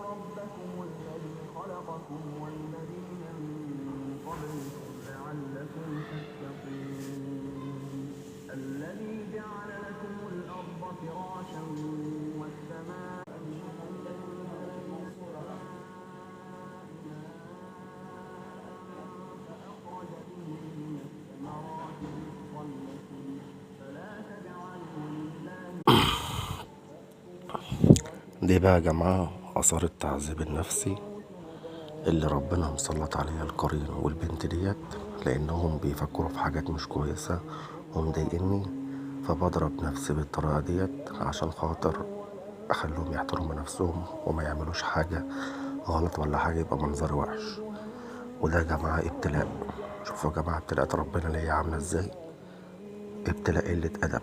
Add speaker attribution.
Speaker 1: ربكم الذي خلقكم والذين من قبلكم لعلكم تتقون الذي جعل لكم الأرض فراشا والسماء فأخرج به من الثمرات رزقا لكم فلا تجعلوا لله.
Speaker 2: دي بقى يا جماعة آثار التعذيب النفسي اللي ربنا مسلط عليها القرين والبنت ديت، لأنهم بيفكروا في حاجات مش كويسة ومضايقني، فبضرب نفسي بالطريقة ديت عشان خاطر أخليهم يحترموا نفسهم وما يعملوش حاجة غلط ولا حاجة يبقى منظري وحش. وده يا جماعة ابتلاء. شوفوا يا جماعة ابتلاءات ربنا ليا عاملة ازاي، ابتلاء قلة أدب.